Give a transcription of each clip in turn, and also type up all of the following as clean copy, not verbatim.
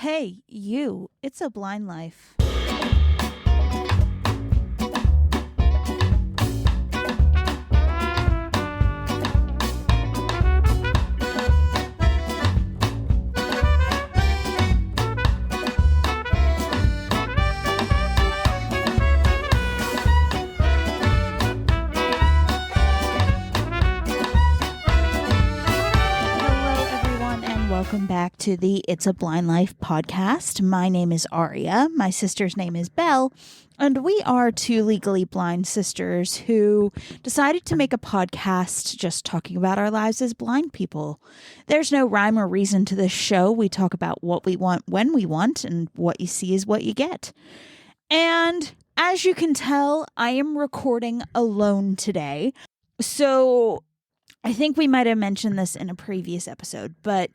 Hey, you, it's a blind life. Welcome back to the It's a Blind Life podcast. My name is Aria. My sister's name is Belle. And we are two legally blind sisters who decided to make a podcast just talking about our lives as blind people. There's no rhyme or reason to this show. We talk about what we want when we want, and what you see is what you get. And as you can tell, I am recording alone today. So I think we might have mentioned this in a previous episode, but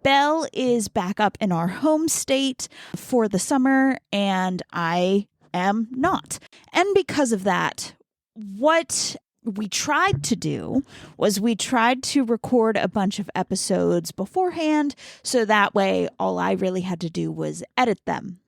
Belle is back up in our home state for the summer, and I am not. And because of that, what we tried to do was we tried to record a bunch of episodes beforehand, so that way all I really had to do was edit them.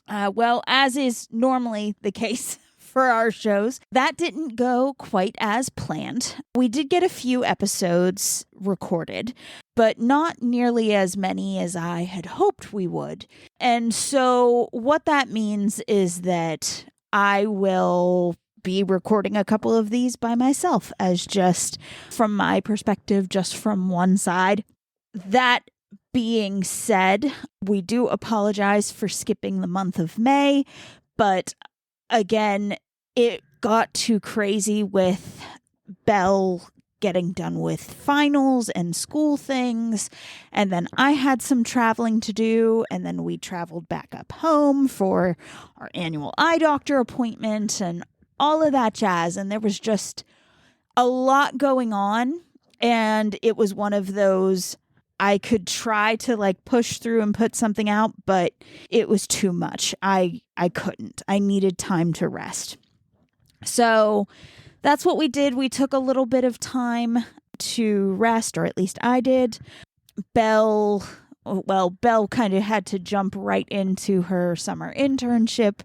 Well, as is normally the case for our shows, that didn't go quite as planned. We did get a few episodes recorded, but not nearly as many as I had hoped we would. And so what that means is that I will be recording a couple of these by myself, as just from my perspective, just from one side. That being said, we do apologize for skipping the month of May, but again, it got too crazy with Belle getting done with finals and school things, and then I had some traveling to do, and then we traveled back up home for our annual eye doctor appointment and all of that jazz, and there was just a lot going on, and it was one of those I could try to push through and put something out, but it was too much. I couldn't. I needed time to rest. So that's what we did. We took a little bit of time to rest, or at least I did. Belle kind of had to jump right into her summer internship,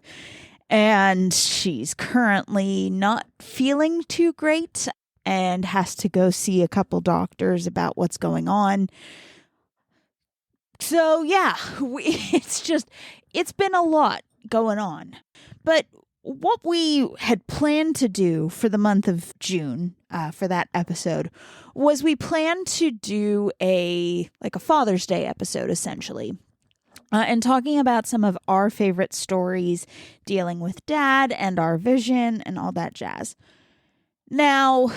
and she's currently not feeling too great and has to go see a couple doctors about what's going on. So yeah, it's been a lot going on. But what we had planned to do for the month of June, for that episode, was we planned to do a Father's Day episode, essentially. And talking about some of our favorite stories dealing with Dad and our vision and all that jazz. Now,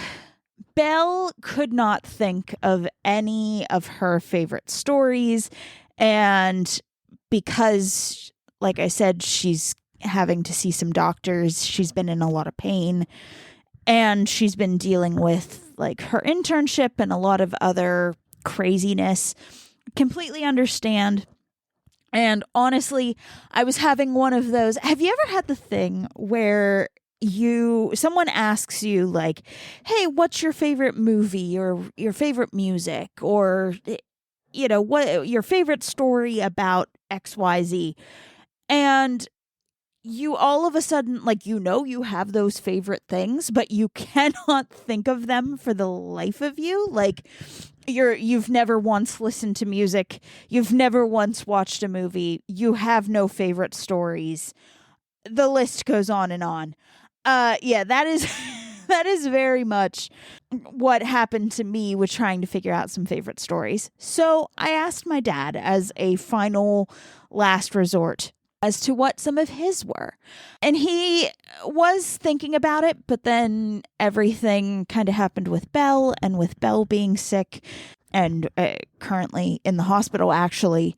Belle could not think of any of her favorite stories, and because, like I said, she's having to see some doctors, she's been in a lot of pain, and she's been dealing with her internship and a lot of other craziness. Completely understand. And honestly, I was having one of those. Have you ever had the thing where someone asks you hey, what's your favorite movie or your favorite music, or what your favorite story about XYZ, and you all of a sudden you have those favorite things, but you cannot think of them for the life of you. You've never once listened to music, you've never once watched a movie, you have no favorite stories. The list goes on and on. Yeah, that is very much what happened to me with trying to figure out some favorite stories. So I asked my dad as a final last resort as to what some of his were. And he was thinking about it, but then everything kind of happened with Belle, and with Belle being sick and currently in the hospital, actually.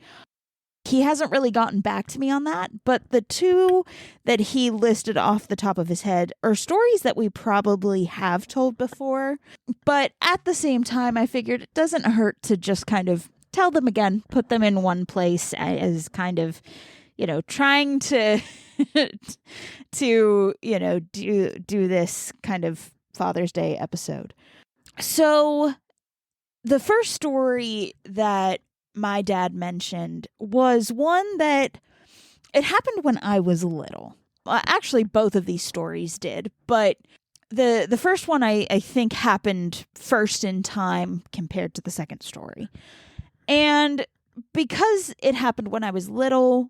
He hasn't really gotten back to me on that, but the two that he listed off the top of his head are stories that we probably have told before. But at the same time, I figured it doesn't hurt to just kind of tell them again, put them in one place as kind of, trying to do this kind of Father's Day episode. So the first story that my dad mentioned was one that it happened when I was little. Well, actually, both of these stories did, but the first one I think happened first in time compared to the second story. And because it happened when I was little,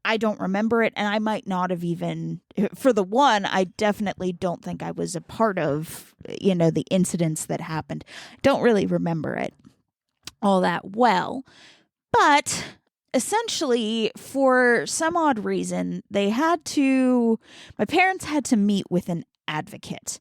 I don't remember it, and I might not have even, for the one, I definitely don't think I was a part of, the incidents that happened. Don't really remember it all that well. But essentially, for some odd reason, my parents had to meet with an advocate.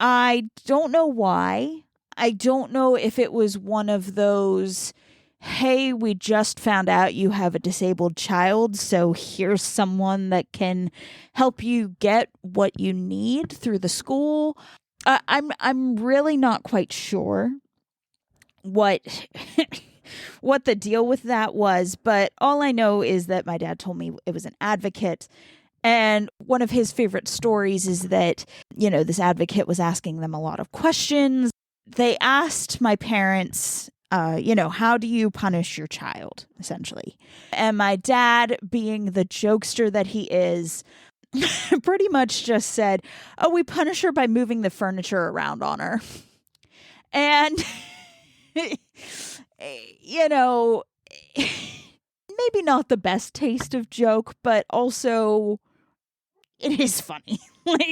I don't know why. I don't know if it was one of those, hey, we just found out you have a disabled child, so here's someone that can help you get what you need through the school. I'm really not quite sure what what the deal with that was, but all I know is that my dad told me it was an advocate. And one of his favorite stories is that, this advocate was asking them a lot of questions. They asked my parents, how do you punish your child, essentially? And my dad, being the jokester that he is, pretty much just said, oh, we punish her by moving the furniture around on her. And, maybe not the best taste of joke, but also it is funny.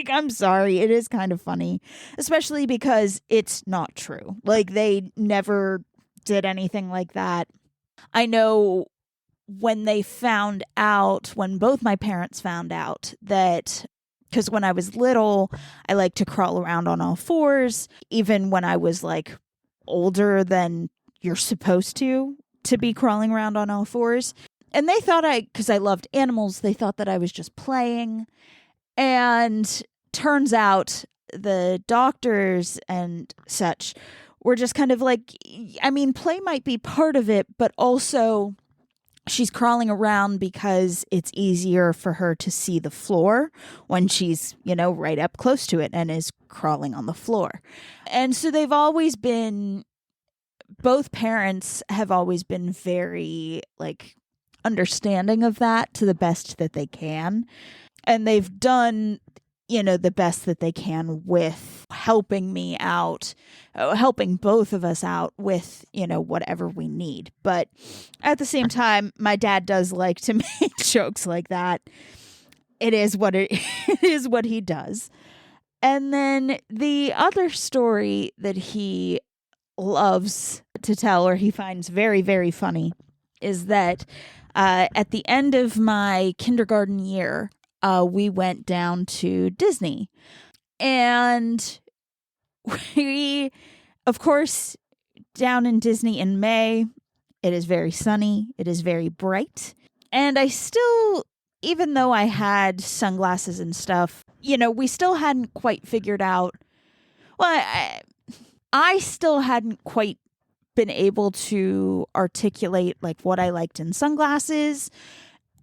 I'm sorry, it is kind of funny, especially because it's not true. They never did anything like that. I know when both my parents found out that, because when I was little, I liked to crawl around on all fours, even when I was older than you're supposed to be crawling around on all fours. And they thought because I loved animals, they thought that I was just playing. And turns out the doctors and such were just kind of play might be part of it, but also she's crawling around because it's easier for her to see the floor when she's, right up close to it and is crawling on the floor. And so both parents have always been very understanding of that to the best that they can. And they've done, the best that they can with helping me out, helping both of us out with, whatever we need. But at the same time, my dad does like to make jokes like that. It is what he does. And then the other story that he loves to tell, or he finds very, very funny, is that at the end of my kindergarten year, we went down to Disney. And we, of course, down in Disney in May, it is very sunny. It is very bright. And I still, even though I had sunglasses and stuff, we still hadn't quite figured out, I still hadn't quite been able to articulate what I liked in sunglasses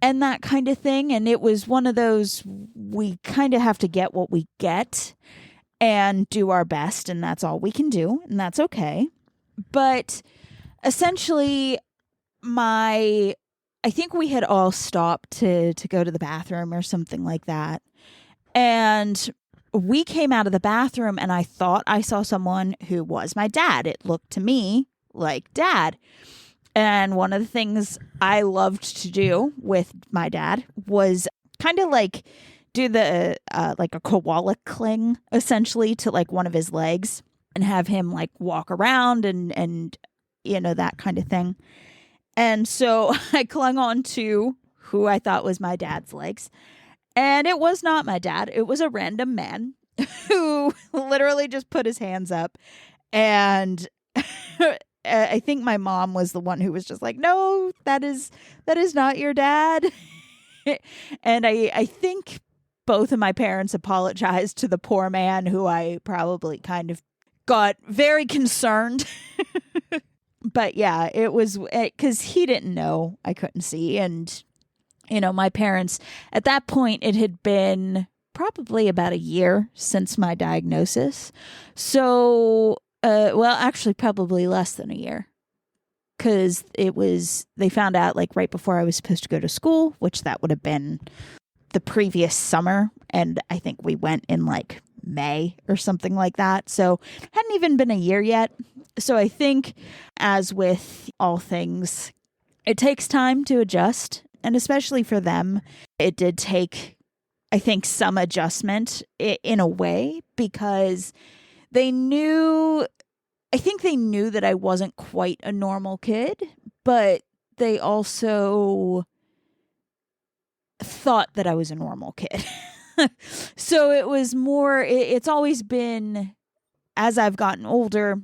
and that kind of thing. And it was one of those, we kind of have to get what we get and do our best, and that's all we can do, and that's okay. But essentially, I think we had all stopped to go to the bathroom or something like that. And we came out of the bathroom and I thought I saw someone who was my dad. It looked to me like Dad. And one of the things I loved to do with my dad was kind of do the a koala cling essentially to one of his legs and have him walk around and that kind of thing. And so I clung on to who I thought was my dad's legs. And it was not my dad. It was a random man who literally just put his hands up. And I think my mom was the one who was just no, that is not your dad. And I think both of my parents apologized to the poor man, who I probably kind of got very concerned. But yeah, it was because he didn't know I couldn't see. And, my parents, at that point, it had been probably about a year since my diagnosis. So, actually probably less than a year. because they found out like right before I was supposed to go to school, which that would have been the previous summer. And I think we went in like May or something like that. So hadn't even been a year yet. So I think, as with all things, it takes time to adjust. And especially for them, it did take, I think, some adjustment in a way, because I think they knew that I wasn't quite a normal kid, but they also thought that I was a normal kid. So it was more, it's always been, as I've gotten older,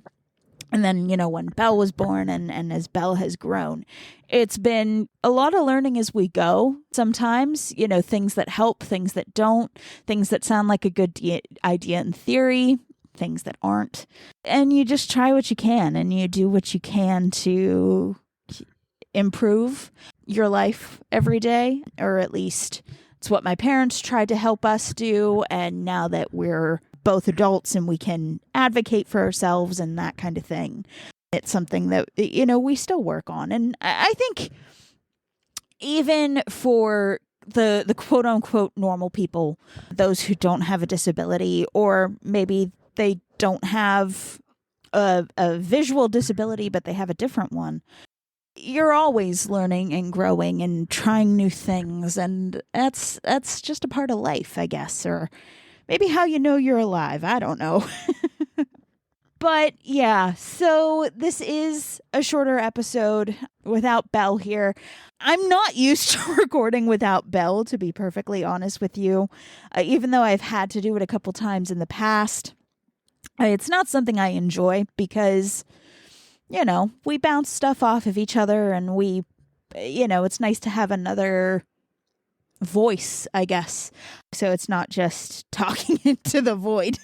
and then, when Belle was born and as Belle has grown, it's been a lot of learning as we go. Sometimes, things that help, things that don't, things that sound like a good idea in theory, things that aren't. And you just try what you can, and you do what you can to improve your life every day, or at least it's what my parents tried to help us do. And now that we're both adults and we can advocate for ourselves and that kind of thing, it's something that, we still work on. And I think even for the quote unquote normal people, those who don't have a disability, or maybe they don't have a visual disability, but they have a different one, you're always learning and growing and trying new things. And that's just a part of life, I guess, or maybe how you're alive. I don't know. But yeah, so this is a shorter episode without Belle here. I'm not used to recording without Belle, to be perfectly honest with you. Even though I've had to do it a couple times in the past, it's not something I enjoy, because, we bounce stuff off of each other, and we, it's nice to have another voice, I guess. So it's not just talking into the void.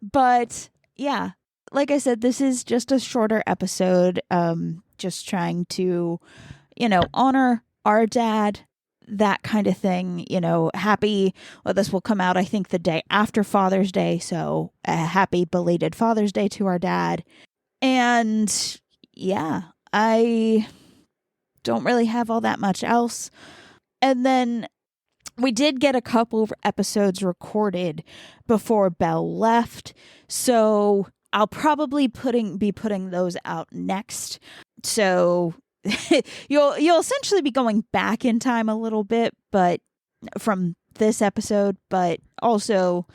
But yeah, like I said, this is just a shorter episode. Just trying to, honor our dad, that kind of thing. This will come out, I think, the day after Father's Day. So a happy belated Father's Day to our dad. And yeah, I don't really have all that much else. And then we did get a couple of episodes recorded before Belle left, so I'll probably be putting those out next. So you'll essentially be going back in time a little bit, but from this episode, but also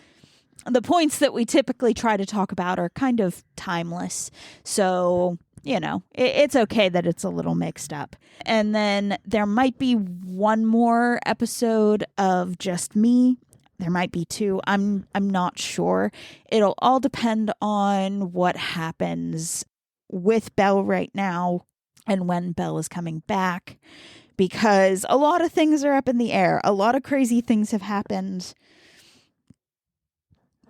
the points that we typically try to talk about are kind of timeless. So it's okay that it's a little mixed up. And then there might be one more episode of just me. There might be two. I'm not sure. It'll all depend on what happens with Belle right now and when Belle is coming back, because a lot of things are up in the air. A lot of crazy things have happened.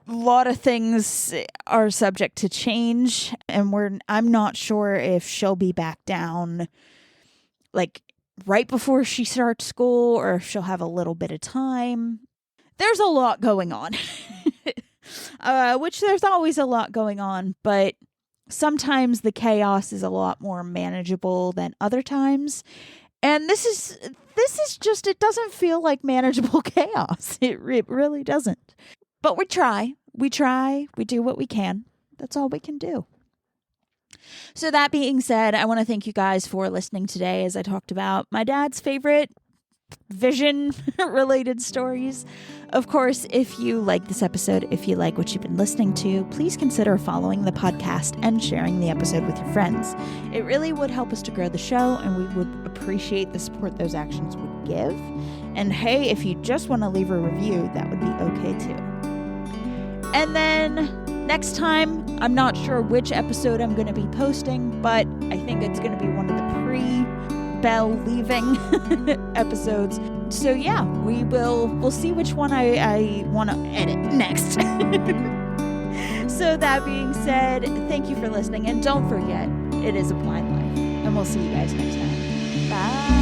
A lot of things are subject to change, and I'm not sure if she'll be back down like right before she starts school, or if she'll have a little bit of time. There's a lot going on, which there's always a lot going on, but sometimes the chaos is a lot more manageable than other times. And this is just, it doesn't feel like manageable chaos. It really doesn't. But we try, we do what we can. That's all we can do. So that being said, I want to thank you guys for listening today as I talked about my dad's favorite vision related stories. Of course, if you like this episode, if you like what you've been listening to, please consider following the podcast and sharing the episode with your friends. It really would help us to grow the show, and we would appreciate the support those actions would give. And hey, if you just want to leave a review, that would be okay too. And then next time, I'm not sure which episode I'm going to be posting, but I think it's going to be one of the pre-Belle leaving episodes. So yeah, we'll see which one I want to edit next. So that being said, thank you for listening, and don't forget, it is a blind life. And we'll see you guys next time. Bye.